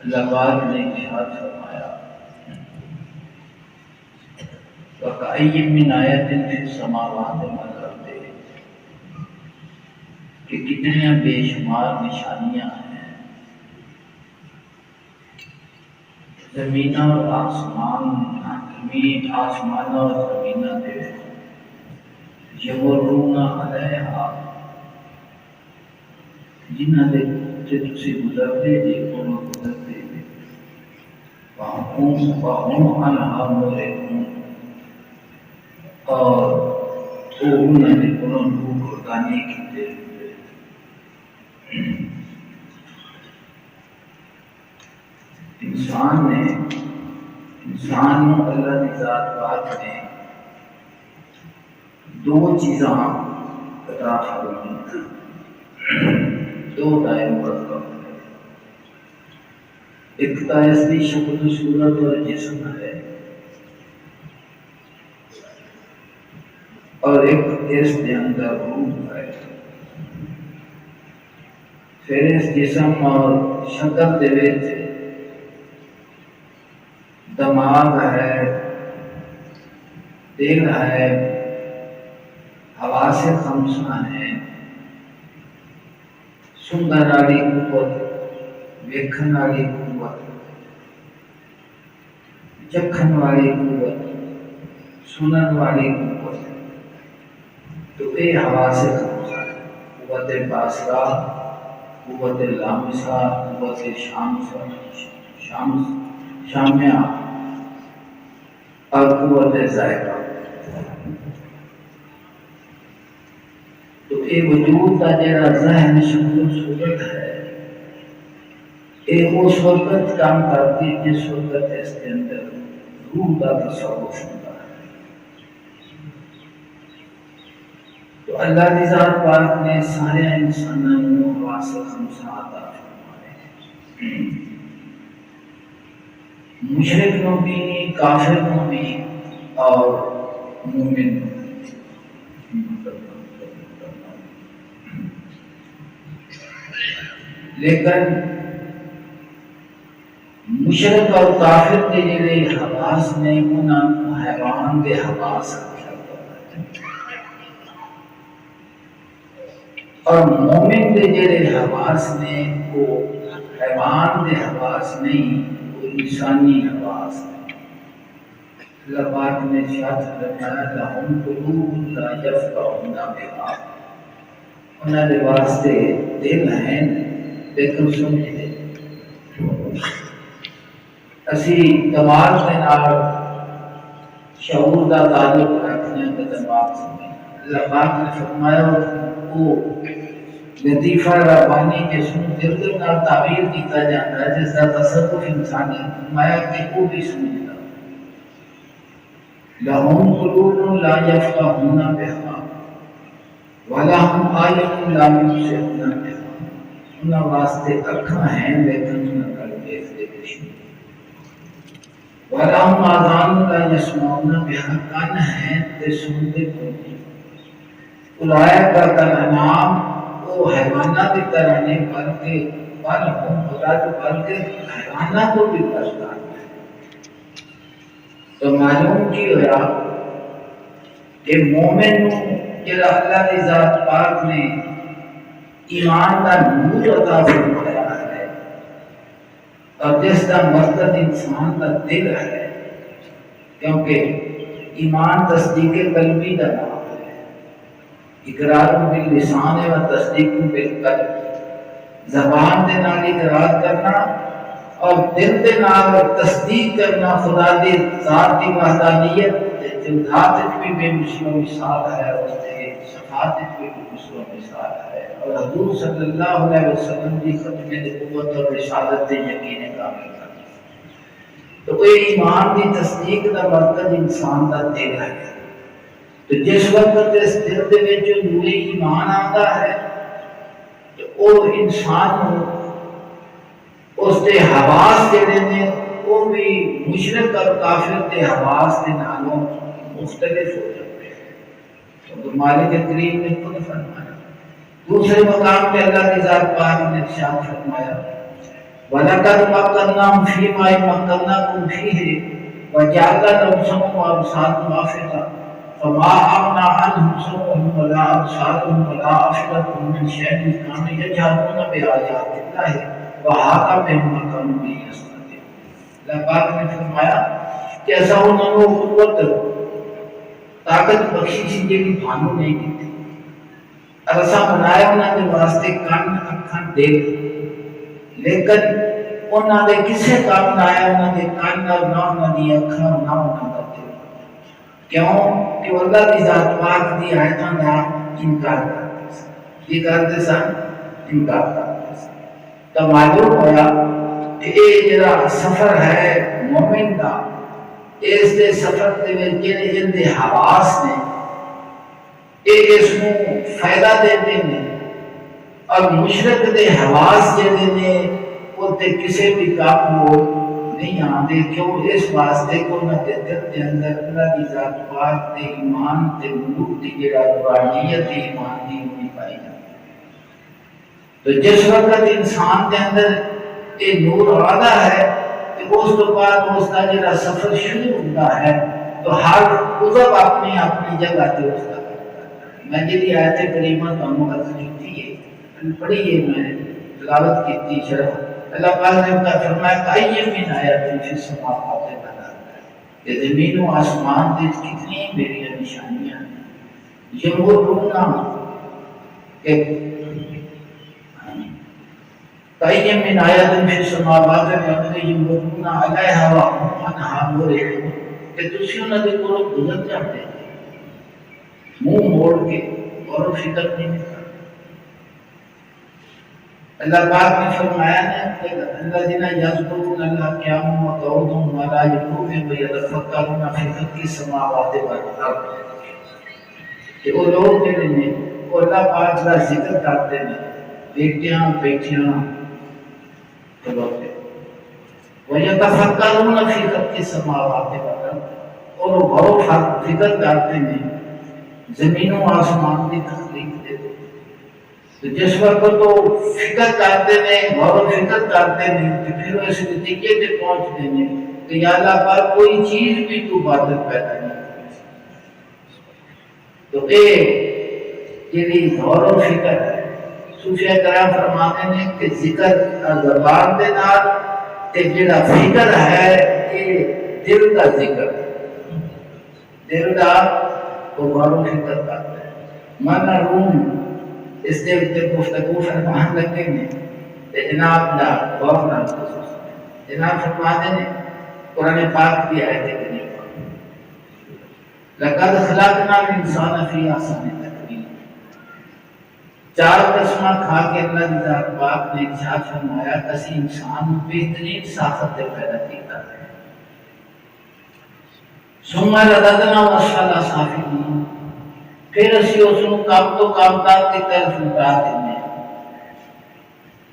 اللہ پاک نے ارشاد فرمایا وَكَأَيٍّ مِّنْ آیَةٍ فِي السَّمَاوَاتِ وَالْأَرْضِ کہ کتنی بے شمار نشانیاں ہیں زمین اور آسمان اور زمینہ دے یمرون علیہا جنہاں دے تسی گزرتے جے انہوں گزرتے جے وَهُمْ عَنْهَا مُعْرِضُونَ اور انہوں نے گردانی کیتے انسان کو اللہ کی ذات پاک نے دو چیزاں عطا فرمائیں دو دائم برکت ایک تو اس کی شکل و صورت اور جسم ہے اور ایک اس کے اندر روح ہے پھر اس جسم اور شکل دے وچ دماغ ہے دل ہے حواس خمسہ ہیں سنگن والی قوت ویکھن والی قوت چکھن والی قوت سنن والی قوت تو یہ حواس خمسہ ہے قوت باصرہ قوت لامسہ قوت شامعہ اور قوت ذائقہ تو یہ وجود کا جڑا ذہن شکل و صورت ہے یہ اس وقت کام کرتی جس وقت اس کے اندر روح کا تصرف ہوتا ہے تو اللہ کی ذات پاک نے سارے انسانوں کو حواس خمسہ عطا فرمائے مشرک کو بھی کافر کو بھی اور مومن کو لیکن مشرک اور کافر کے جڑے حواس نے انہاں کو حیوان کے حواس اور مومن کے جڑے حواس نے وہ حیوان کے حواس نہیں وہ انسانی حواس ہے اللہ پاک نے ارشاد فرمایا لَهُمْ قُلُوبٌ لَا يَفْقَهُونَ بِهَا انہاں دے واسطے دل ہیں لیکن سمجھتے اسی دماغ کے نال شعور کا تعلق رکھنے کے دماغ سے اللہ پاک نے فرمایا وہ لطیفہ ربانی جس کو دل کے نال تعبیر کیتا جاتا ہے جس کا تصرف انسانی فرمایا کہ وہ بھی سمجھتا لَهُمْ قُلُوبٌ لَا يَفْقَهُونَ بِهَا وَلَهُمْ أَعْيُنٌ لَا يُبْصِرُونَ بِهَا انہاں واسطے اکھاں ہیں لیکن انہاں کل دیکھتے کچھ نہیں وَلَهُمْ آذَانٌ لَا يَسْمَعُونَ بِهَا کان ہیں تے سنتے کوئی نہیں اولئک کالانعام وہ حیوانات کی طرح نہیں بلکہ حیوانات کو بھی پرستان ہے تو معلوم کی ہوا کہ مومن جڑا اللہ کی ذات پاک نے ایمان کا نور عطا فرمایا ہے اور جس کا مقصد انسان کا دل ہے کیونکہ ایمان تصدیق قلبی کا نام ہے اقرار باللسان ہے اور تصدیق بالقلب زبان کے نال اقرار کرنا اور دل کے نال تصدیق کرنا خدا دی ذات کی وحدانیت جو ذات بھی بے مثال ہے اس کے صفات بھی بے مثال ہے اور حضور صلی اللہ علیہ وسلم کی ختم نبوت اور رسالت یقین کامل کرنا تو یہ ایمان کی تصدیق کا مرکز انسان کا دل ہے تو جس وقت اس دل کے وچ نور ایمان آتا ہے تو وہ انسان اس کے حواس جڑے نے وہ بھی مشرک اور کافر کے حواس کے نالوں مختلف ہو جاتے ہیں تو مالک کریم نے خود فرمایا دوسرے مقام پہ اللہ کی ذات پاک نے ارشاد فرمایا وَلَقَدْ مَكَّنَّاهُمْ فِي مَا مَكَّنَّاكُمْ فِيهِ وَجَعَلْنَا لَهُمْ سَمْعًا وَأَبْصَارًا وَأَفْئِدَةً فَمَا أَغْنَىٰ عَنْهُمْ سَمْعُهُمْ وَلَا أَبْصَارُهُم وَلَا أَفْئِدَتُهُم مِّن شَيْءٍ إِذْ كَانُوا يَجْحَدُونَ بِآيَاتِ اللَّهِ وَحَاقَ بِهِم مَّا كَانُوا بِهِ يَسْتَهْزِئُونَ۔ اللہ پاک نے فرمایا کہ ایسا انہوں نے قوت طاقت بخشی سی جیڑی تھانوں نہیں دیتی، ارسا بنایا انہوں نے واسطے کان اکھاں دل، لیکن انہوں نے کسے کام نہ آیا، انہوں نے کان نہ انہوں نے اکھاں نہ انہوں نے دل، کیوں کہ اللہ کی ذات پاک دی آیتاں دا انکار کرتے سن، یہ کرتے سن انکار کرتے سن۔ تو معلوم ہوا کہ یہ جڑا سفر ہے مومن دا، اس دے سفر دے وچ جڑے ان دے حواس نے یہ اس کو فائدہ دیتے ہیں، اور مشرک دے حواس جڑے نے وہ تے کسی بھی کام کو نہیں آتے، کیوں اس واسطے کو نہ دے دل دے اندر اللہ کی ذات پاک دے ایمان تے ملوک دی جڑا روحانیت ایمان دی نہیں پائی جاتی۔ تو جس وقت انسان کے اندر یہ نور آتا ہے تو اس تو بعد اس کا جڑا سفر شروع ہوتا ہے تو ہر عضو اپنی اپنی جگہ تے اس کا میں جی آیت کریمہ تمہیں عرض کی ہے پڑھی ہے، میں تلاوت کی شرح اللہ پاک نے کا فرمایا کہ من آیات فی السماوات والارض، کہ زمین و آسمان میں کتنی میری نشانیاں ہیں، یمرون کہ قیم من آیات فی السماوات والارض یمرون علیہا وهم عنہا معرضون، کہ تسی انہاں دے کولوں گزر جاتے ہیں منہ موڑ کے اور فکر نہیں کرتے۔ اللہ پاک نے فرمایا ہے کہ الذین یذکرون اللہ قیاما وقعودا وعلی جنوبہم ویتفکرون فی خلق السماوات والارض، کہ وہ لوگ جڑے نے وہ اللہ پاک کا ذکر کرتے ہیں بیٹھیاں بیٹھیاں کھلوتے، ویتفکرون فی خلق السماوات والارض، اور وہ غور و فکر کرتے ہیں زمین و آسمان کی تخلیق دے۔ تو جس وقت تو فکر کرتے ہیں غور و فکر کرتے ہیں تو پھر وہ اس نتیجے پہ پہنچتے ہیں کہ یا اللہ پاک کوئی چیز بھی تو باطل پیدا نہیں کرتی۔ تو یہ غور و فکر ہے، صوفیہ کرام فرماتے ہیں کہ ذکر زبان دے نال تے جڑا فکر ہے یہ دل کا ذکر، دل کا وہ غور و فکر کرتا ہے۔ مانا روم اس دے اتنے گفتگو فرمان لگے ہیں جناب دا غور نہ جناب فرماتے ہیں قرآن پاک کی آیت کریمہ لقد خلقنا الانسان فی احسن تقویم، چار قسمہ کھا کے اللہ کی ذات پاک نے ارشاد فرمایا کسی انسان بہترین ساخت سے پیدا کیتا ہے، ثم رددنا اسفل سافلین، پھر اسی اس کو کم تو کم تک کی طرف لٹا دینے،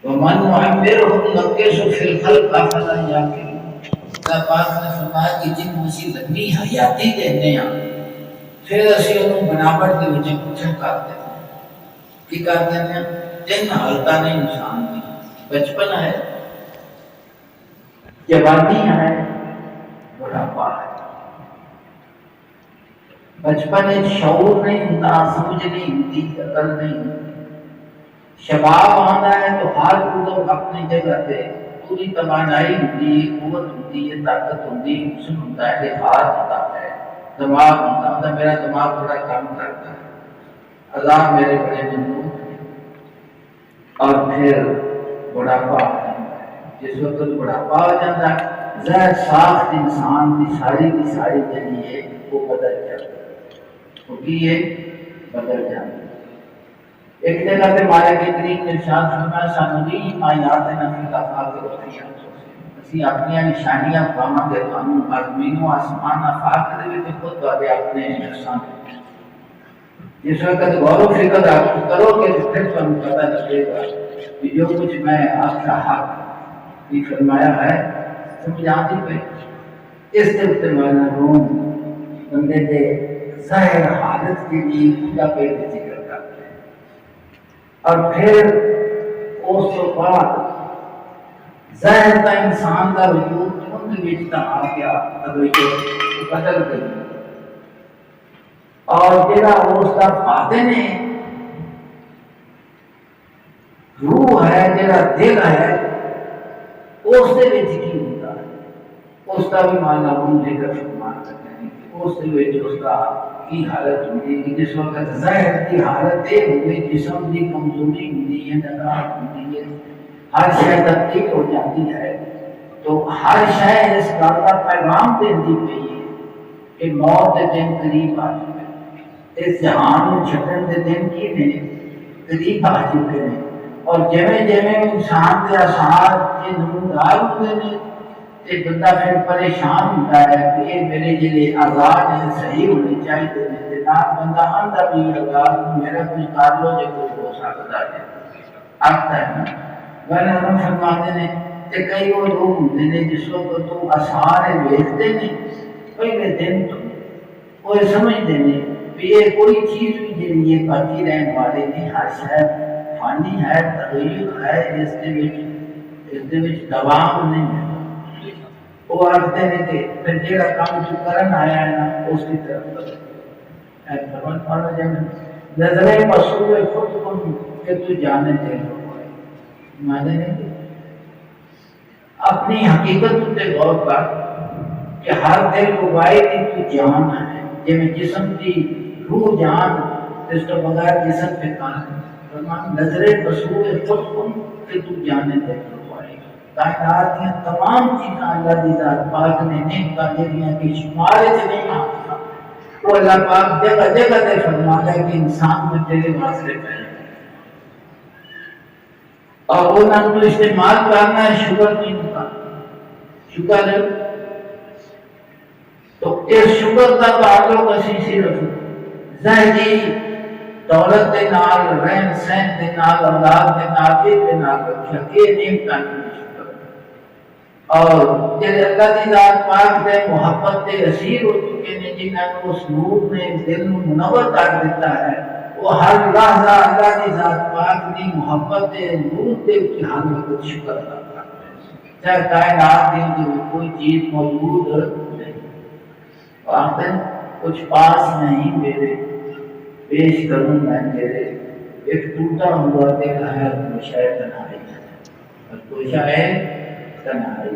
ومن نعمرہ ننکسہ فی الخلق افلا یعقلون، اللہ پاک نے فرمایا کہ جن اسی لمبی حیاتی دینے ہیں پھر اسی انہوں بناوٹ کے وجہ پوچھا کرتے ہیں، کی کرتے ہیں تین حالتہ نے انسان کی، بچپن ہے، جوانی ہے، بڑھاپا ہے۔ بچپن شعور نہیں ہوتا، سمجھ نہیں ہوتی، عقل نہیں ہوتی، شباب آنا ہے تو ہر عضو اپنی جگہ پہ پوری توانائی ہوتی ہے، قوت ہوتی ہے، طاقت ہوتی ہے، حسن ہوتا ہے، لحاظ ہوتا ہے، دماغ ہوتا ہے، میرا دماغ بڑا کام کرتا ہے، عذاب میرے بڑے مضبوط ہیں، اور پھر بڑھاپا آ جاتا ہے، جس وقت بڑھاپا آ جاتا ہے ذہن ساخت انسان کی ساری جڑی ہے وہ بدل جاتی ہے، یہ بدل جاتی ہے۔ ایک جگہ پہ مالا کے کریم نے ارشاد فرمایا سنریم آیاتنا فی الآفاق وفی اسی اپنی نشانیاں پاواں گے تانوں زمین و آسمان آفاق دے وچ خود تواڈے اپنے نشان، جس وقت غور و فکر آپ کرو گے تو پھر تمہیں پتہ لگے گا کہ جو کچھ میں آپ کا حق بھی فرمایا ہے سمجھ آتی پہ اس کے اتنے روم بندے دے ظاہر حالت کے لیے خدا پہ ذکر کرتے ہیں، اور پھر اس تو بعد ظاہر تا انسان دا وجود ان وچ تا آ گیا توجہ بدل گئی اور جڑا اس دا باطن ہے روح ہے جڑا دل ہے اس دے وچ کی ہوتا ہے اس کا بھی مانا ہم ذکر فرما سکتے ہیں کہ اس دے وچ اس کا کی حالت ہوتی ہے جس وقت ظاہر کی حالت یہ ہوئی جسم کی کمزوری ہوتی ہے نگاہ ہوتی ہے ہر شے تبدیل ہو جاتی ہے تو ہر شے اس بات کا پیغام دیتی پئی ہے کہ موت کے دن قریب آ چکے ہیں اس جہان میں چھٹن کے دن کی نے قریب آ چکے ہیں اور جویں جویں انسان کے آثار یہ نمودار ہوتے ہیں تے بندہ پھر پریشان ہوتا ہے کہ یہ میرے جڑے آزاد ہیں صحیح ہونے چاہیے تے نہ بندہ اندر بھی آزاد میرا کچھ کر لو جو کوئی ہو سکتا ہے آتا ہے نا ورنہ ہم فرماتے ہیں کہ کئی وہ لوگ ہوتے ہیں جس وقت تو آثار ویکھتے ہیں پہلے دن تو وہ سمجھتے ہیں کہ یہ کوئی چیز بھی جڑی ہے باقی رہنے والے نہیں ہر شے فانی ہے تغیر ہے اس دے وچ دوام نہیں ہے وہ آختے ہیں کہ پھر جیڑا کام تو کرن آیا ہے نا اس کی طرف بدل اے فرمان پڑھنا جب نظریں مسئول خود کن کہ تو جانے دے لو مانے نہیں اپنی حقیقت تے غور کر کہ ہر دل کو وائی کی تو جان ہے جب جسم کی روح جان اس کے بغیر جسم پہ کان ہے فرمان نظریں مسئول خود کن کہ تو جانے دے لو کائنات کی تمام چیزیں اللہ کی ذات پاک نے نعمتاں جڑیاں کہ شمار وچ نہیں آندیاں وہ اللہ پاک جگہ جگہ تے فرماتا ہے کہ انسان کو تیرے واسطے پیدا اور وہ نام تو استعمال کرنا ہے شکر نہیں کا شکر ہے تو اس شکر کا تعلق اسی صرف ظاہری دولت دے نال رہن سہن دے نال اولاد دے نال دے نال رکھا یہ نعمتاں اور جڑے اللہ کی ذات پاک دے محبت دے اسیر ہو چکے ہیں جنہاں کو اس نور نے دل کو منور کر دیتا ہے وہ ہر لحظہ اللہ کی ذات پاک دی محبت دے نور دے ہر وقت شکر ادا کرتے ہیں چاہے کائنات کے اندر کوئی چیز موجود نہیں آخر کچھ پاس نہیں میرے پیش کروں میں تیرے ایک ٹوٹا ہوا دل ہے تو شاید تنہائی اور تو شاید تنہائی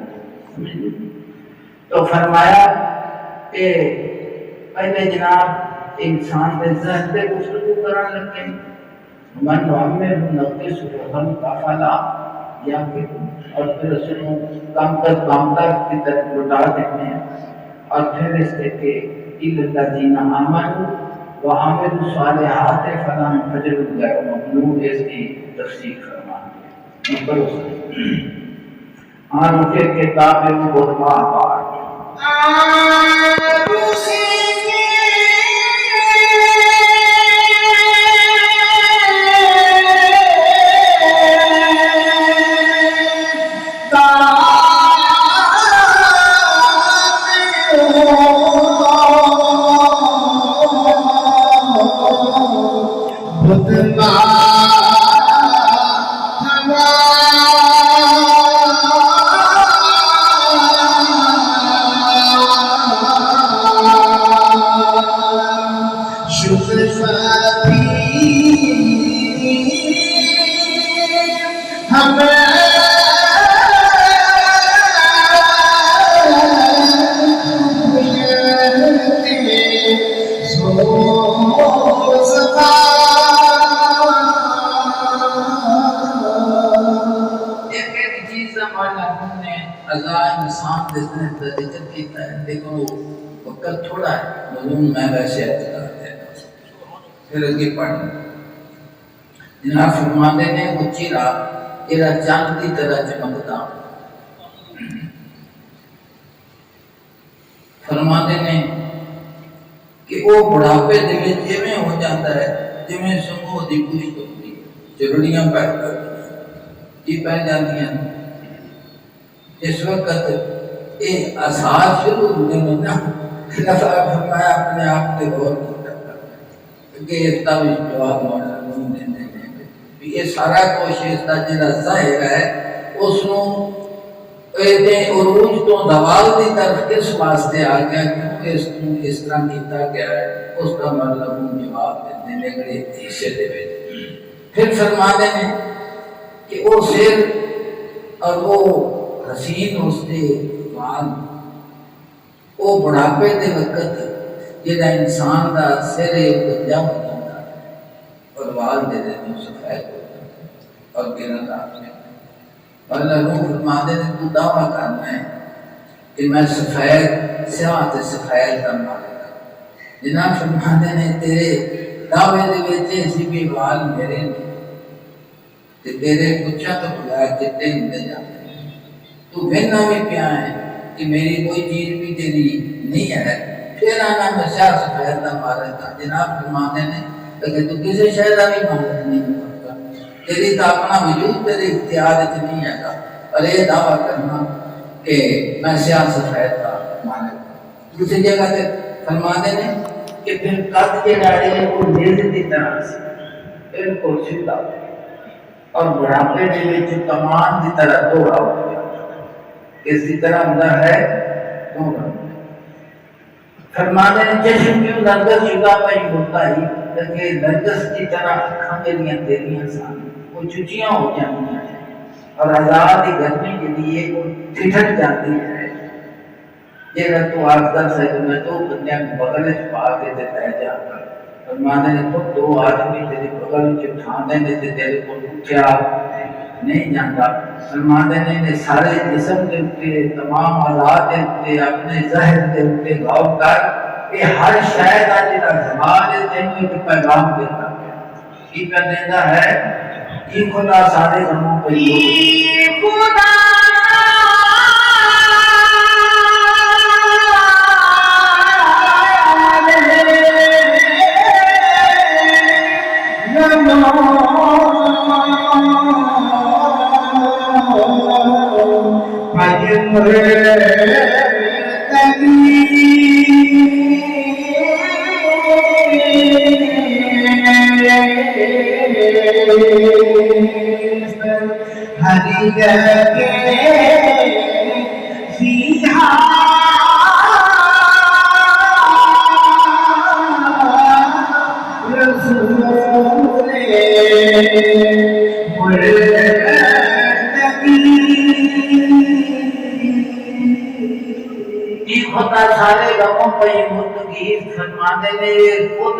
تو فرمایا کہ پہلے جناب انسان کے ذہن سے گفتگو کرنے لگے من عامر نقص روحن قافلہ یا اور پھر اس کو کم تک بامدار کی طرف لوٹا دیتے ہیں اور پھر اس کے الذین آمنوا وعملوا الصالحات فلہم اجر غیر ممنون اس کی تفسیر فرماتے ہیں نمبر آن کے کتاب میں بہت بار دیکھو وقت تھوڑا ہے مضمون میں ویسے پھر اگے پڑھیں جناب فرماتے ہیں وہ چہرہ تیرا چاند کی طرح چمکتا فرماتے ہیں کہ وہ بڑھاپے دے وچ جویں ہو جاتا ہے جویں سنگو دی پشت ہوتی چرڑیاں پہ جی پہ جاتی ہیں اس وقت یہ آثار شروع ہونے میں نا فرمایا اپنے آپ کے غور کہ اس کا بھی جواب معلوم دیتے ہیں یہ سارا کچھ اس کا جڑا ظاہر ہے اس عروج تو زوال کی طرف کس واسطے آ گیا، کیوں اس طرح کیتا گیا ہے، اس کا مطلب جواب دیتے ہیں اگلے حصے دے وچ۔ پھر فرماتے ہیں کہ وہ سر اور وہ حسین اس کے وال، وہ بڑھاپے دے وقت جہاں انسان کا سر گنجا ہو جاتا ہے اور وال دے دیتے سفید ہو جاتے اور گرن آتے ہیں۔ اللہ روح فرماتے ہیں تو دعویٰ کرنا ہے کہ میں سفید سیاہ تے سفید کا مالک ہوں۔ جناب فرماتے ہیں تیرے دعوے دے وچ اسی بھی وال میرے نہیں تے تیرے کچھا تو بغیر چٹے ہوندے جاندے ہیں، تو کہنا بھی پیا ہے کہ میری کوئی چیز بھی تیری نہیں ہے، پھر آنا میں سیاہ سفید کا مالک ہوں۔ جناب فرماتے ہیں کہ تو کسی شے دا بھی مالک نہیں ہوتا، تیری تو اپنا وجود تیرے اختیار وچ نہیں ہے گا، اور یہ دعویٰ کرنا کہ میں سیاہ سفید کا مالک ہوں۔ دوسری جگہ تے فرماتے ہیں کہ پھر قد جڑا ہے وہ نیز کی طرح سے بالکل سیدھا اور بڑھاپے کے وچ کمان کی طرح دوڑا ہو گیا، اسی طرح ہوتا ہے دوڑا۔ فرماتے ہیں چشم کیوں نرگس شدہ پہ ہوتا ہی کہ نرگس کی طرح اکھاں جڑیاں تیریاں سان وہ چچیاں ہو جاتی ہیں اور آزاد گرمی کے لیے وہ ٹھٹک جاتی ہے۔ یہ تو آخر سے میں تو بندیاں بغل چ پا کے تے بہ جاتا، فرماتے ہیں تو دو آدمی تیرے بغل چ اٹھاندے نے تے تیرے کو اٹھیا نہیں جاتا۔ فرماتے ہیں کہ سارے جسم کے اوپر تمام آزاد کے اوپر اپنے ظاہر کے اوپر غور کر کہ ہر شے دا جڑا زمان ہے تینوں ایک پیغام دیتا ہے۔ کی کر دیتا ہے کہ خدا سارے غموں پہ خدا ہری گے سیہا رسول خدا سارے غموں پہ مدگی فرماتے ہیں خود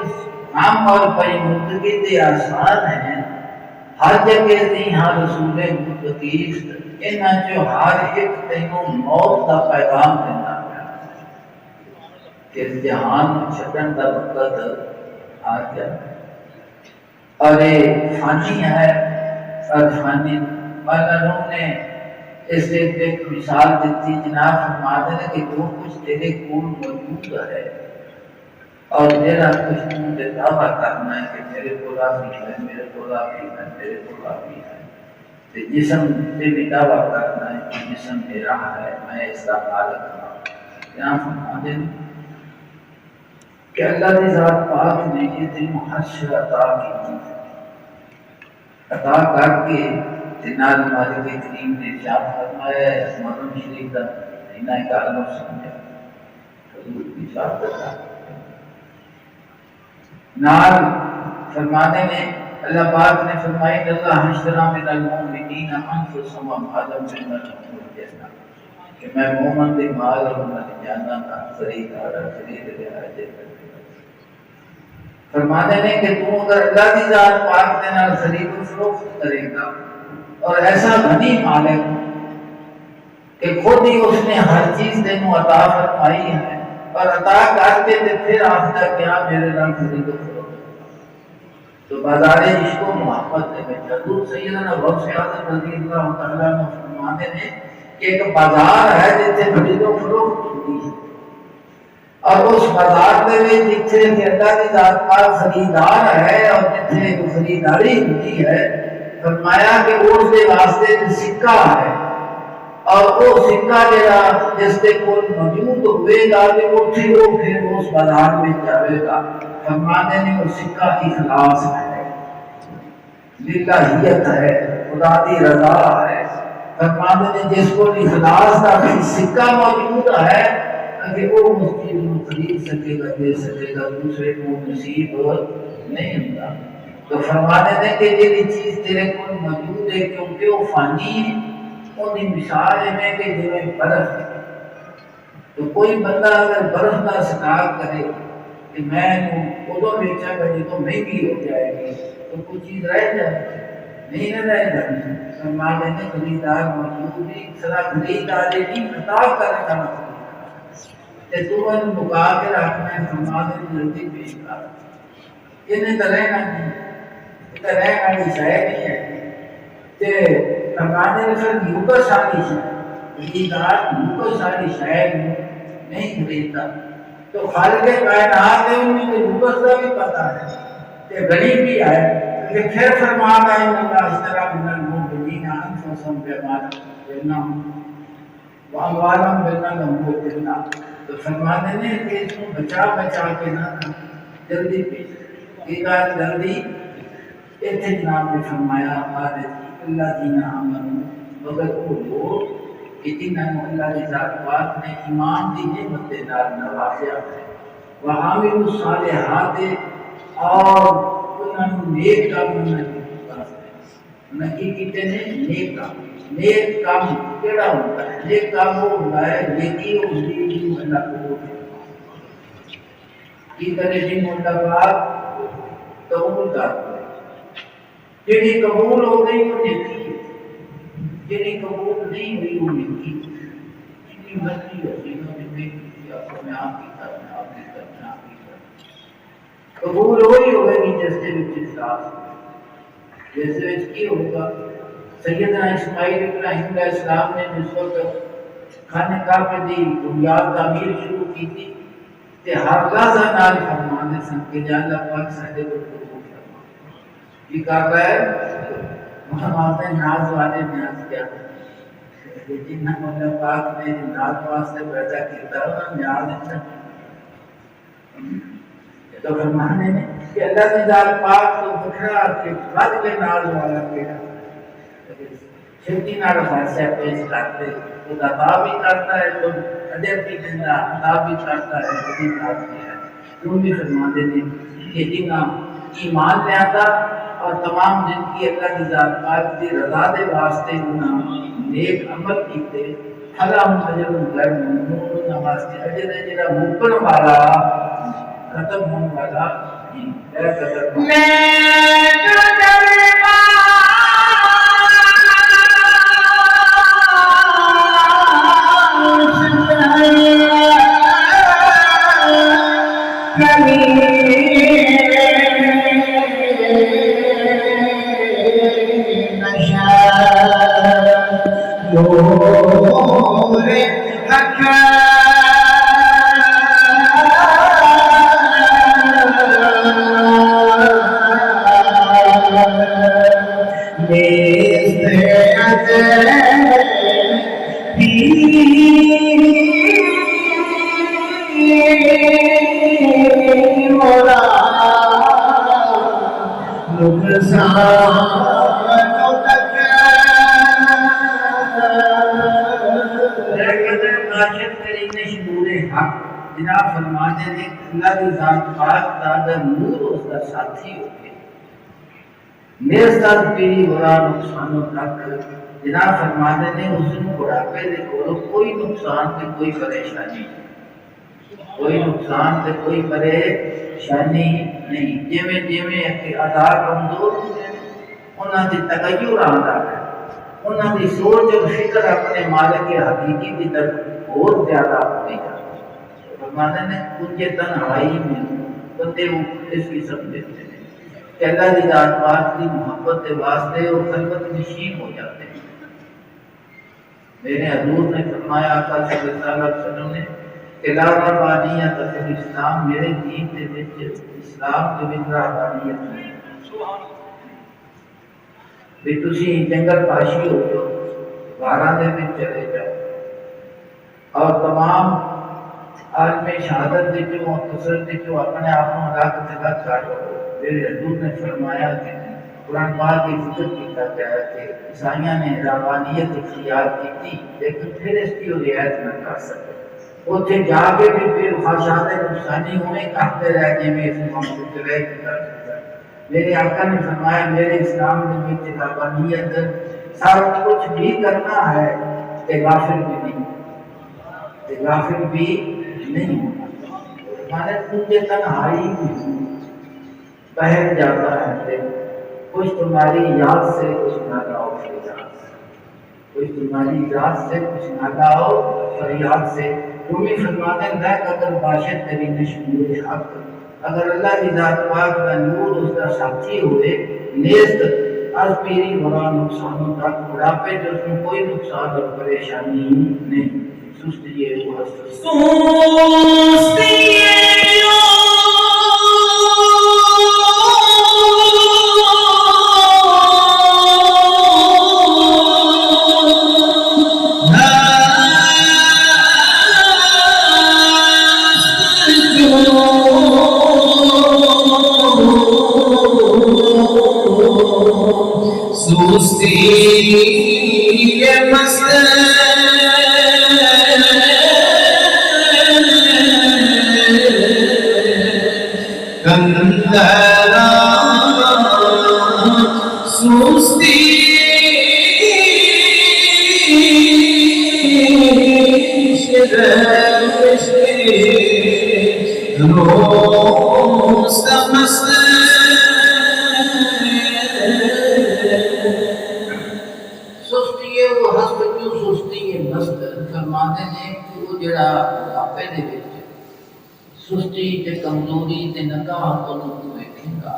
غم اور پیمودگی دے آسان ہیں، ہر جگہ دی ہاں رسول مدگی انہاں جو ہر ایک تینوں موت دا پیغام دینا ہے کہ اس جہان چھٹن دا وقت آ گیا اور یہ فانی ہے اور فانی مولانا نے اس سے ایک مثال دیتی، جناب فرماتے ہیں کہ جو کچھ تیرے کول موجود ہے اور میرا کچھ تجھے دعویٰ کرنا ہے کہ میرے کو راضی ہے، میرے کو راضی ہے، میرے کو راضی ہے، تو جسم سے بھی دعویٰ کرنا ہے کہ جسم میرا ہے، میں اس کا مالک ہوں۔ یہاں فرماتے ہیں کہ اللہ کی ذات پاک نے یہ دن ہر شے عطا کی عطا کر کے جناب مالک کریم نے ارشاد فرمایا ہے محرم شریف کا مہینہ کالم سمجھا حضور کی شہادت نال فرمانے میں اللہ پاک نے فرمایا کہ اللہ حشرہ من المؤمنین انفسهم واموالهم بالجنہ کہ میں مومن دے مال اور ان کی جاناں کا خریدار خرید لیا ہے۔ فرماتے ہیں کہ تو اگر اللہ کی ذات پاک کے نال خرید و فروخت کرے گا اور ایسا غنی مالک کہ خود ہی اس نے ہر چیز تینوں عطا فرمائی ہے اور عطا کر کے پھر آخر کیا میرے نال خرید و فروخت، تو بازار عشق و محبت میں حضور سیدنا غوث اعظم رضی اللہ تعالیٰ عنہ فرماتے ہیں کہ ایک بازار ہے جتنے خرید و فروخت ہوتی ہے اور اس بازار میں جتنے اللہ کی ذات پاک خریدار ہے اور جتنے خریداری ہوتی ہے، فرمایا کہ اس کے واسطے سکہ ہے اور وہ سکہ جس کے کول موجود ہوئے گا کہ وہ پھر اس بازار میں جاوے گا، فرماتے ہیں وہ سکہ اخلاص ہے، للہیت ہے، خدا کی رضا ہے، فرماتے ہیں جس کو اخلاص کا سکہ موجود ہے کہ وہ اس چیز کو خرید سکے گا، دے سکے گا، دوسرے کو نصیب نہیں ہوتا۔ تو فرماتے ہیں کہ یہ چیز تیرے کو موجود ہے کیونکہ وہ فانی ہے، ان مثال میں کہ جو برف ہے۔ تو کوئی بندہ اگر برف کا شکار کرے کہ میں ادو بیچا گا جب تو مہنگی ہو جائے گی تو کوئی چیز رہ جائے نہیں نہ رہ جائے۔ فرماتے ہیں خریدار موجود ہے، سرا خریدار نہیں عطا کرنے کا مطلب کہ تو ان مکا کے رکھنا ہے۔ فرماتے ہیں جلدی پیش کر انہیں تو رہنا نہیں، یہ تو رہنا والی شاید نہیں ہے کہ فرماتے ہیں پھر یوکر ساری شاید خریدار یوکر ساری شاید نہیں خریدتا۔ تو خالق کائنات ہے انہیں تو یوکر کا بھی پتا ہے کہ غریب بھی ہے، کہ پھر فرماتا ہے اللہ اشترا من المؤمنین انفسهم واموالهم بالجنہ۔ تو فرماتے ہیں کہ اس کو بچا بچا کے نہ جلدی پیش جلدی اتنے جناب نے فرمایا اللہ جینا مگر وہ لوگ کہ جنہوں نے اللہ کی ذات پاک نے ایمان دی نعمت کے نال نوازیا ہے، وعامل الصالحات اور نیک کام نکی کیتے نے نیک کام۔ نیک کام کیڑا ہوتا ہے؟ نیک کام وہ ہوتا ہے نیکی ہوتی ہے اللہ کو کی کرے جن اللہ پاک قبول کرتا ہے۔ جنہیں قبول ہو گئی وہ نیکی ہے، جنہیں قبول نہیں ہوئی وہ نیکی جتنی مرضی ہوتی ہے میں آپ کی طرف میں آپ کی طرف میں آپ کی طرف قبول ہوئی ہوئے گی جس کے وچ اخلاص جس وچ کی ہوگا۔ سیدنا اسماعیل ابراہیم علیہ السلام نے جس وقت خانہ کعبہ دی بنیاد تعمیر شروع کی تھی تے ہر لحظہ نال فرمانے سن کہ یا اللہ پاک سارے کو قبول فرما۔ یہ کعبہ ہے محمد نے ناز والے نیاز کیا جنہاں اللہ پاک نے ناز واسطے پیدا کیا انہوں نے نیاز تو فرمانے نے کہ اللہ کی ذات پاک تو بکھرا کے بد کے ناز والا پیڑا چھتی نال فیصلہ پیش کرتے تو عطا بھی کرتا ہے تو اجر بھی دینا، عطا بھی کرتا ہے وہ بھی بات بھی ہے۔ تم بھی فرماتے ہیں کہ جنہاں ایمان لے آتا اور تمام جن کی اللہ کی ذات پاک کی رضا دے واسطے انہاں نیک عمل کیتے فلاں اجر غیر ممنون واسطے اجر ہے جڑا مکن والا ختم ہونے والا اے قدر جناب فرماتے ہیں اللہ کی ذات پاک کا اگر نور اس کا ساتھی ہو گئے میرے ساتھ پیری برا نقصان تک جناب فرماتے ہیں اس نے بڑھاپے دے کولو کوئی نقصان تے کوئی پریشانی کوئی نقصان تے کوئی پریشانی نہیں۔ جویں جویں کہ آدھار کمزور ہوتے ہیں انہاں دی تغیر آندا ہے، انہاں دی سوچ اور فکر اپنے مالک حقیقی کی طرف اور زیادہ ہوتی ہے۔ فرماتے ہیں ان کے تنہائی میں بندے وہ اس کی سمجھتے ہیں کہ اللہ کی ذات پاک کی محبت کے واسطے اور خلوت نشین ہو جاتے ہیں۔ میرے حضور نے فرمایا آقا صلی اللہ علیہ وسلم نے کہ لا ربانیت فی الاسلام، میرے دین کے وچ اسلام کے وچ ربانیت نہیں بھی تسی جنگل پاشی ہو جو غاراں دے وچ چلے جاؤ اور تمام عالم شہادت دے جو مختصر دے جو اپنے آپ کو الگ جگہ کر لو۔ میرے حضور نے فرمایا کہ قرآن پاک کی ذکر کیتا گیا ہے کہ عیسائیاں نے رحبانیت اختیار کی تھی لیکن پھر اس کی رعایت نہ کر سکے، اتنے جا کے بھی پھر خواہشات نقصانی ہونے کرتے رہ جی میں اس معاملے سے رہ کے کر سکتا ہے۔ میرے آقا نے فرمایا میرے اسلام میں رحبانیت سب کچھ بھی کرنا ہے کہ غافل بھی نہیں ہونا، ہمارے تجھے تنہائی میں بہر جاتا ہے دل، کچھ تمہاری یاد سے کچھ نادا ہو فریاد سے، کچھ تمہاری یاد سے کچھ نادا ہو فریاد سے۔ رومی فرماتے ہیں قدر باشد تری نشمور حق، اگر اللہ کی ذات پاک کا نور اس کا ساتھی ہوئے نیست از پیری برا نقصانوں تک بڑھاپے جو اس میں کوئی نقصان اور پریشانی نہیں، سستی وہ سستی تے کمزوری تے نگاہ تو ویکھے گا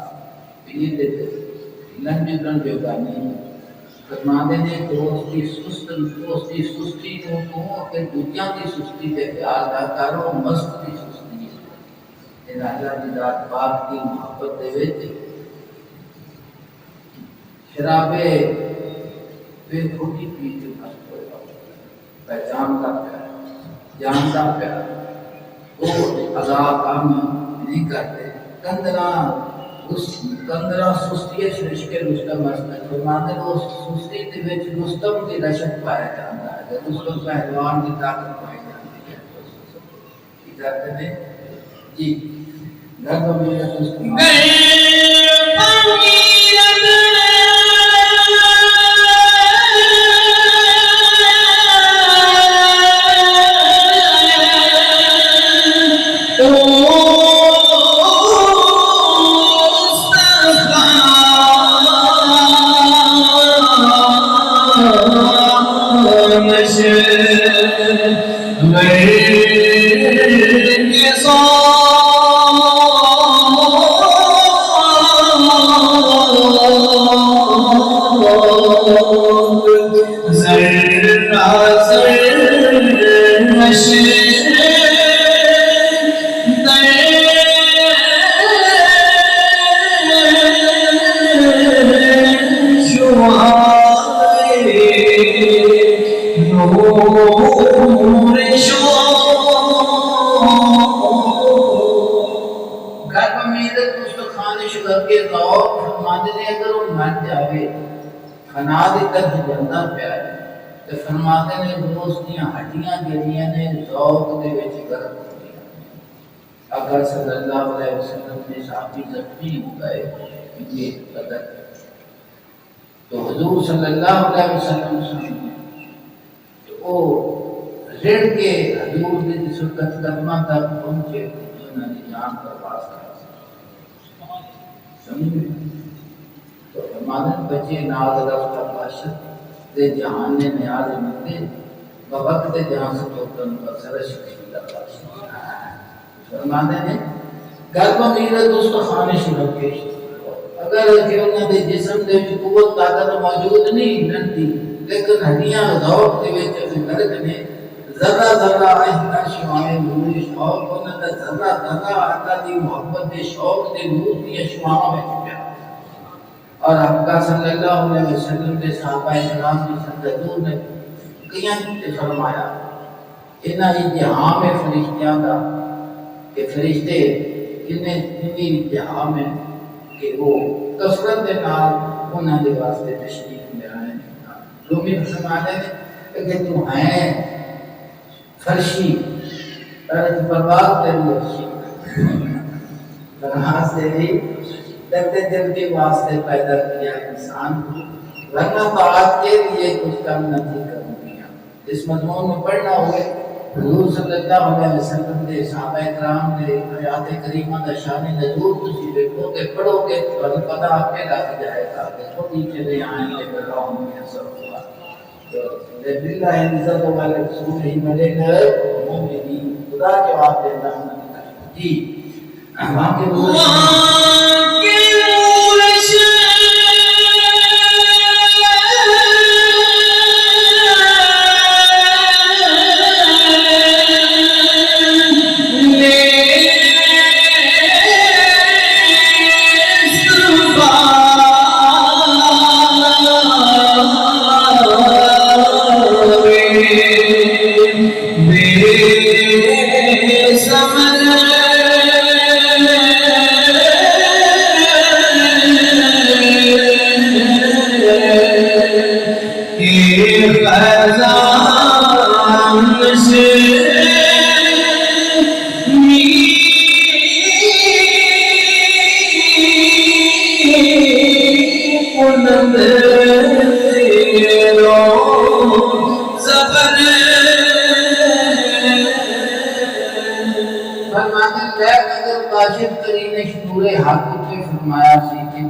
یہ تے لنج جو گانی فرماندے نے کہ اس کی سستی کو کہ دوجیاں دی سستی تے خیال نہ کرو، مست دی سستی ہے اللہ دی ذات پاک دی محبت دے وچ شرابے بے خودی پی کے مست ہو جاؤ، پہچان کا پیار جان کا پیار وہ عذاب کام نہیں کرتے۔ کندرا سستی رشکے رستم مستن فرماتے ہیں وہ سستی کے وچ رستم کی رشک پایا جاتا ہے، جب رستم پہلوان کی طاقت پائی جاتی ہے کی کہتے ہیں جی گھر میں میرا سستی فرماتے نے دوست دیا ہڈیاں جڑیاں نے ذوق دے وچ گرم ہوندیاں، اگر صلی اللہ علیہ وسلم نے صحابی زخمی ہو گئے یہ قدر تو حضور صلی اللہ علیہ وسلم سامنے تو وہ رڑ کے حضور دی سنت قدمہ تک پہنچے انہوں نے جان پر باز کر سمجھے تو فرماتے بچے ناز رفتہ باشد جہان نے نیاز مندے بوقت جہاں سے توتن پر سرش کشیدہ باشد فرمانے نے گرب میرے دوست خانش رکھیش اگر کہ انہوں نے جسم دے قوت طاقت موجود نہیں ننتی لیکن ہڈیاں ذوق دے وچ گرد نے ذرہ ذرہ آہستہ شعائیں نوری شوق انہوں نے ذرہ ذرہ آقا دی محبت دے شوق دے نور دی شعائیں میں چکیا اور آقا صلی اللہ علیہ وسلم کے صحابہ اکرام کی سندور نے کیاں نے فرمایا انہاں اتحام ہے فرشتیاں دا کہ فرشتے انہیں اتحام ہے کہ وہ کثرت کے نال انہوں نے واسطے تشریف لے آئے رومی فرمانے کہ تو ہیں فرشی طرز پرواز تیری اچھی طرح سے ہی درد دل کے واسطے پیدا کیا انسان کو ورنہ تو آج کے لیے کچھ کم نہیں کروں گیا۔ اس مضمون میں پڑھنا ہوئے حضور صلی اللہ علیہ وسلم کے صحابہ کرام نے آیات کریمہ کا شان نزول تسی دیکھو کہ پڑھو گے تو پتہ آپ کے لگ جائے گا کہ چھوٹی چلے آئیں گے براؤں میں سب ہوا تو بلّہ عزت والے رسول ہی ملے گئے مومنین خدا جواب دیتا ہوں جی وہاں کے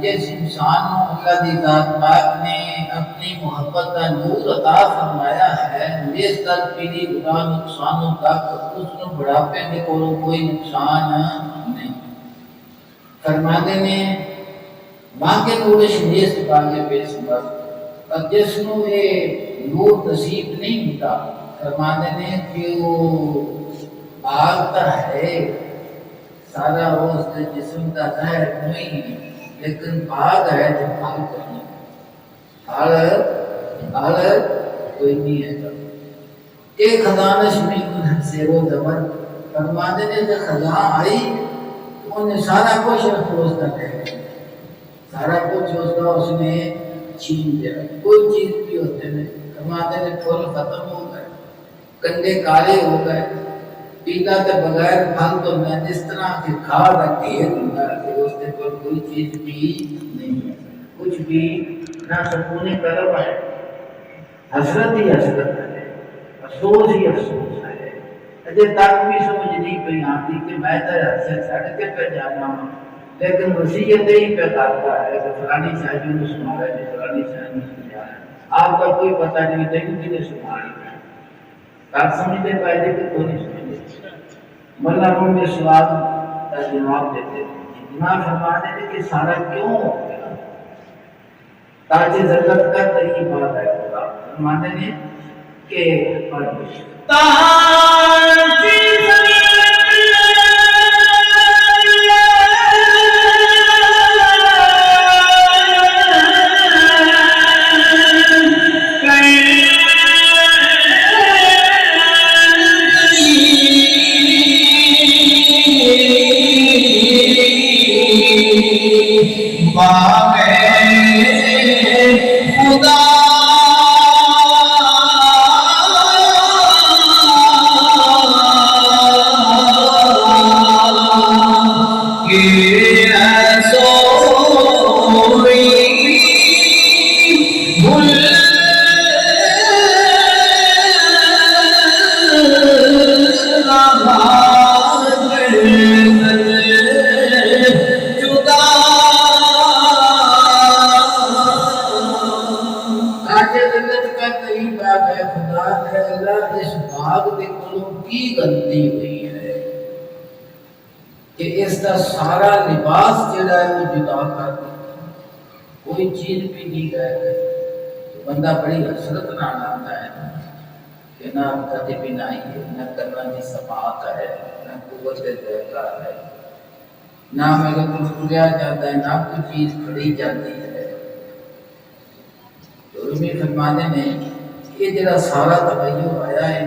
جس انسان اللہ دی ذات پاک نے اپنی محبت کا نور عطا فرمایا ہے اس در پیری گناہ نقصانوں تک اس نے بڑھاپے کے کولوں کوئی نقصان نہیں فرمانے نے وہاں کے نور شریف پانے بے سبب اور جس نو یہ نور نصیب نہیں ہوتا فرمانے نے کہ وہ آگتا ہے سارا اس جسم کا ظاہر کوئی نہیں لیکن بھاگ ہے جو بھاگ کرنی حال کوئی نہیں ہے ایک خزانش بالکل زیر و زبر فرمانے نے جب خزاں آئی تو انہیں سارا کچھ افسوس کر دیا سارا کچھ اس کا اس نے چھین دیا کوئی چیز بھی ہوتے ہیں فرمانے نے پھول ختم ہو گئے کنڈے کالے ہو گئے پیلا کے بغیر پھل تو میں جس طرح کے کھاڑ ڈھیر ہوتا ہے کہ اس کے پر کوئی چیز بھی نہیں ہے کچھ بھی نہ سکون قلب ہے حسرت ہی حسرت ہے افسوس ہی افسوس ہے اجے تک بھی سمجھ نہیں پہ آتی کہ میں تو سے چھڑ کے پہ جانا ہوں لیکن وصیت ہی پہ کرتا ہے کہ فلانی شاہ جی نے سنا ہے فلانی شاہ نے سنا ہے آپ کا کوئی پتہ نہیں تین کی نے سنا ہے آپ سمجھتے پہلے کہ کوئی نہیں سمجھتے ملا روم میں سوال کا جواب دیتے جناب فرماتے ہیں کہ سارا کیوں ہو گیا تاج ذلت کا تری بات ہے خدا فرماتے ہیں کہ تاج سارا لباس جڑا ہے وہ جدا کر دیا کوئی چیز بھی نہیں رہ گئی تو بندہ بڑی حسرت نہ آتا ہے کہ نہ کتے بھی نہ ہے نہ کرنا کی سماعت ہے نہ قوت ذکر ہے نہ میرے کو کھلیا جاتا ہے نہ کوئی چیز کھڑی جاتی ہے تو رومی فرمانے نے یہ جڑا سارا تغیر آیا ہے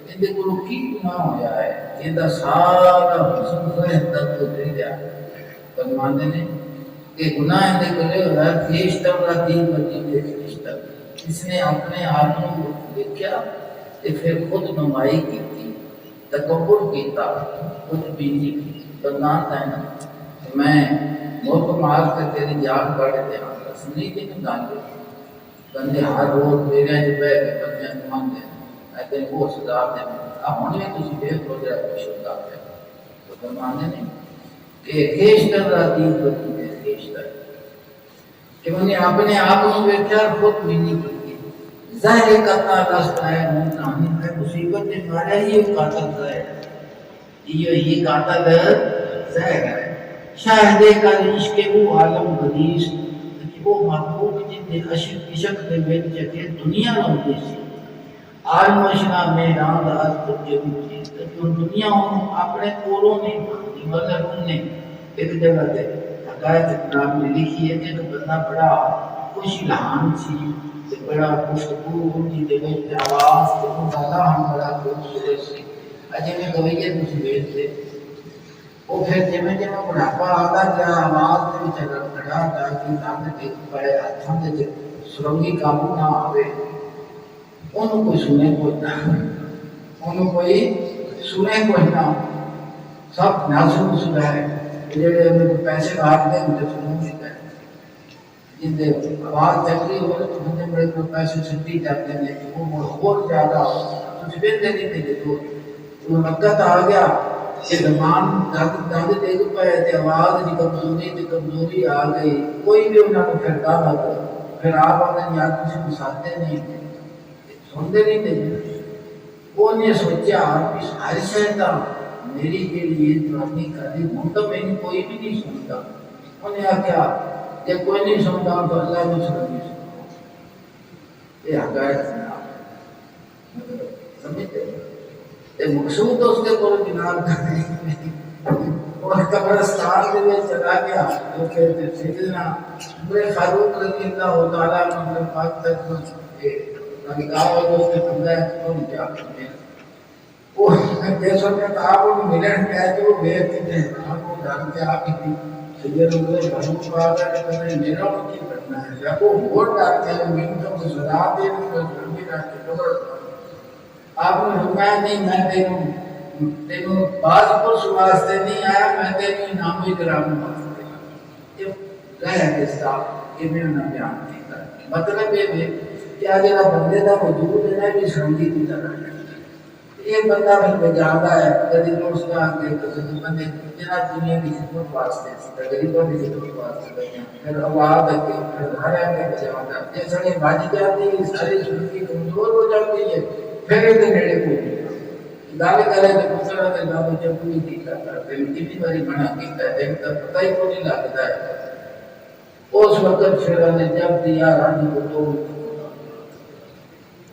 اندے کو کی گناہ ہویا ہے یہ سارا حسن ذہن تک تو دل جا فرمانے نے کہ گناہ دے کرے ہوا خیشتن را دین بچی خیشتن، اس نے اپنے آپ کو دیکھا تے پھر خود نمائی کی تھی، تکبر کیتا، خود بینی کی بدنات ہے نا میں موت مار کے تیری جان کاٹ دے ہاں سنی کی نہیں دانگے بندے ہر روز میرے جو بے کے بندے مان دے میں تیرے وہ سزا دے اب ہونے میں کسی بے کو جرا کچھ ہوتا ہے تو فرمانے نہیں کہ خیشتن را دین بچی خیشتن کہ انہیں اپنے آپ کو بیٹھا خود بینی کی ظاہر کرنا راستہ ہے ممتانی ہے مصیبت نے مارا یہ قاتل ظاہر یہ قاتل ظاہر ہے شاہدے کا عشق وہ عالم حدیث کہ وہ محبوب جن نے عشق دے وچ کہ دنیا لوندی سی عالم اشنا میں راند آج خود جو چیز کہ دنیا اپنے کولوں نہیں مانتی مگر انہوں نے ایک جگہ تے حکایت کتاب میں لکھی ہے کہ بندہ بڑا خوش لہان سی تے بڑا گفتگو ہوتی تے وچ آواز تے بندہ ہم بڑا خوبصورت سی اجے میں گوئیے تسی ویکھتے وہ پھر جمیں بڑھاپا آتا کیا آواز کے وچ کھڑا تا کہ تاکہ تے پڑے ہاتھاں دے سرنگی قابو نہ آوے انہوں کوئی سنے کوئی نہ انہوں کوئی سنے کوئی نہ سب ناسو سنا ہے جڑے انہیں پیسے بھاگ دیں مجھے سنوں گی ہے جن دے آواز چکری ہو تو بندے بڑے کو پیسے سٹی جاتے ہیں کہ وہ اور زیادہ کچھ بھی دے نہیں دے تو وہ وقت آ گیا کہ زمان دند دے دو پہ تے آواز کی کمزوری آ گئی کوئی بھی انہوں نے پھرتا نہ پھر آپ اپنے یاد کسی کو ساتھتے نہیں سنتے نہیں تھے وہ نے سوچا کہ ہر شیطان میری کے لیے جوانی کری ہوں تو میں کوئی بھی نہیں سنتا انہیں آخیا کہ کوئی نہیں سنتا تو اللہ بھی سن نہیں سنتا یہ حقائق سنا سمجھتے ہیں مقصود تو اس کے کو جناب کرنے اور قبرستان کے لیے چلا گیا جو کہ سیدنا عمر فاروق رضی اللہ تعالیٰ عنہ پاک تک نکاح ہو تو اس کے بندہ ہے تو نہیں کیا کرتے ہیں وہ جیسا کہ آپ کو ملن گئے تو وہ بے کتے ہیں آپ کو ڈال کے آپ کی سید اللہ بھرم کو آگا کہ تمہیں میرا ان کی کرنا ہے جب وہ ووٹ ڈالتے ہیں وہ منٹوں کو سزا دے تو ضروری ڈال کے قبر آپ نے فرمایا نہیں میں تینوں بعض پر واسطے نہیں آیا میں تینوں انعام و اکرام واسطے آیا یہ غیر حساب یہ میں انہیں بیان کیتا مطلب یہ کہ آج جب بندے کا وجود ہے بھی سمجھی کی طرح ہے یہ بندہ بھی بجاتا ہے کدی دوست کا آگے کدی بندے جنا دنیا کی خدمت واسطے غریبوں کی خدمت واسطے پھر آواز ہے کہ پھر ہر آگے بجاتا ہے جیسا کہ بج جاتی ہے ساری زندگی کمزور ہو جاتی ہے پھر یہ نیڑے کو دعوے کرے تو دوسرا کے دعوے جب کوئی دیکھا کرتے ہیں کتنی باری منع کیتا ہے دیکھتا پتہ ہی کو نہیں لگتا ہے اس وقت پھر نے جب دیا رانی کو تو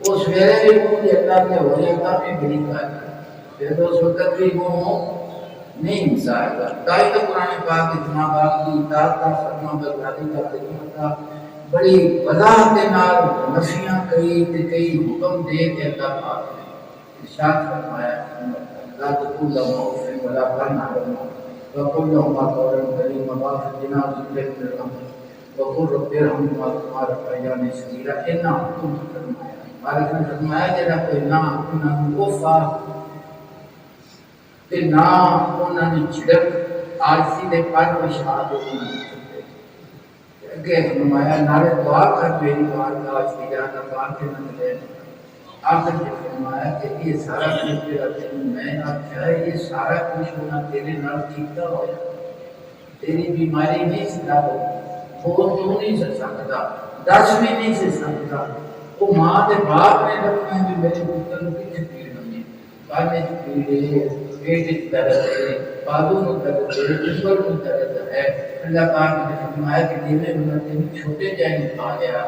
وہ سویرے بھی منہ دیتا کہ ہو جاتا بھی بڑی بات پھر اس وقت بھی وہ نہیں انسائے گا تائی تو قرآن پاک اتنا باق کی اطاعت کا فرما برداری کا خدمت کا بڑی وضاحت کے نال نفیاں کئی حکم دے کے اللہ پاک نے ارشاد فرمایا لا تقول لهم اف ولا تنهرهما وقل لهما قولا كريما واخفض جناحك من الرحمة وقل رب ارحمهما كما ربياني صغيرا انها حکم فرمایا مالک نے فرمایا جڑا کوئی نہ انہاں نوں وفا تے نہ انہاں دی جھڑک آجزی دے پر وشاد انہاں نے کہ فرمایا نالے دعا کر میری بارگاہ کی جانا پاک کے نہ آخر نے فرمایا کہ یہ سارا کچھ تیرا تین میں آخیا ہے یہ سارا کچھ ہونا تیرے نال کیتا ہویا تیری بیماری نہیں سدا ہوگی بول تو نہیں سکتا دس بھی نہیں سکتا وہ ماں دے باپ نے رکھنا ہے میرے پتر کو کچھ پیڑ نہیں کانے چ پیڑ پیٹ چ درد ہے بازو میں درد ہے جسم میں درد ہے اللہ پاک نے فرمایا کہ جیویں میں تین چھوٹے جائیں کھا گیا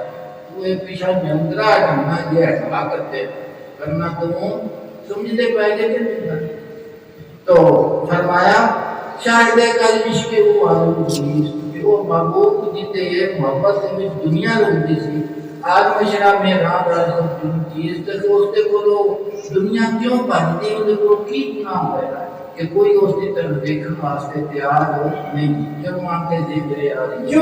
تو ایک پیچھا جندرا ڈھنا یہ ہٹا کرتے کرنا تو سمجھتے پہلے کہ نہیں تو فرمایا شاید کل عشق وہ عالم حدیث کہ وہ محبوب جن یہ محبت میں دنیا لگتی سی آج مشرا میں رات رات چیز تک اس کے کو دنیا کیوں بنتی ہے کو کی گناہ ہویا کہ کوئی اس کی طرف دیکھنے واسطے تیار ہو نہیں جب مانتے زندے آ رہی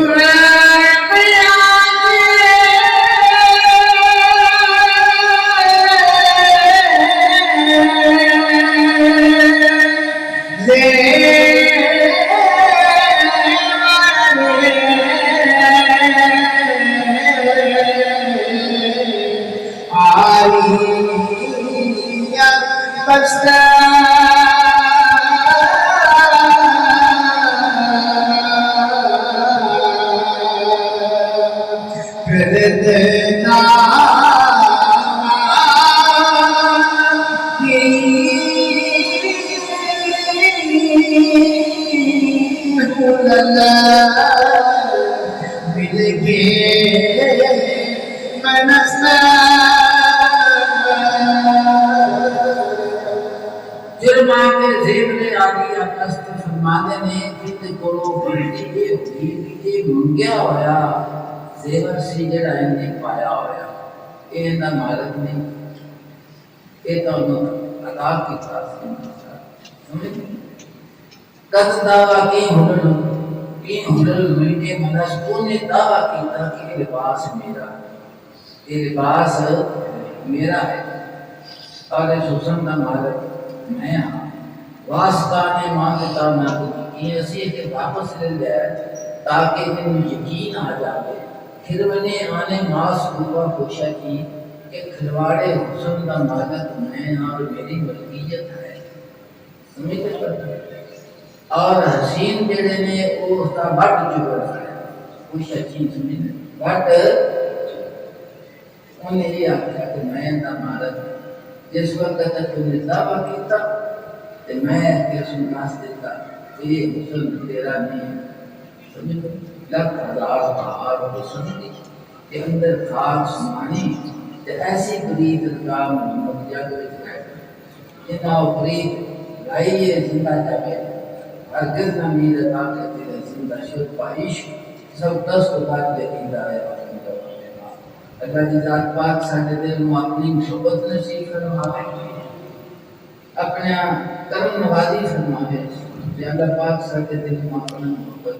جرما کے زیبلے آگی اپنست فرمانے نے کتے کولو بڑھتی کے ہوئی کے منگیا ہویا زیور سی جڑا اندے پایا ہویا اے اندہ مالک نے اے تو انہوں ادا کی تاثیم سمجھ قد دعویٰ کی ہنر ہوئی کے منسکوں نے دعویٰ کیتا کہ لباس میرا یہ لباس میرا ہے اور اس حسن کا مالک میں ہاں واسطہ نے مانگتا نہ کچھ یہ اسی کہ واپس لے جائے تاکہ ان یقین آ جائے پھر میں نے آنے ماس اوپر پوچھا کی کہ کھلواڑے حسن کا مالک میں اور میری ملکیت ہے سمجھتے پڑھتے اور حسین جڑے نے وہ اس کا بٹ چکا ہے پوچھا چیز سمجھتے بٹ انہیں یہ آکھا کہ میں دا مالک جس وقت تک انہیں دعویٰ کیتا کہ میں کہ سناس دیتا کہ یہ حسن تیرا نہیں ہے سمجھو لکھ ہزار بہار حسن دی کہ اندر خاک سمانی کہ ایسی برید کا محمد جاگ وچ رہے جنہاں وہ برید لائیے زندہ جاوے ہرگز نہ میر عطا کہ تیرے زندہ شد پائش سب دست بات لے دیدہ ہے اللہ کی ذات پاک ساڈے دل میں اپنی محبت نصیب فرماوے اپنا کرم نوازی فرماوے اللہ پاک ساڈے دل میں اپنا محبت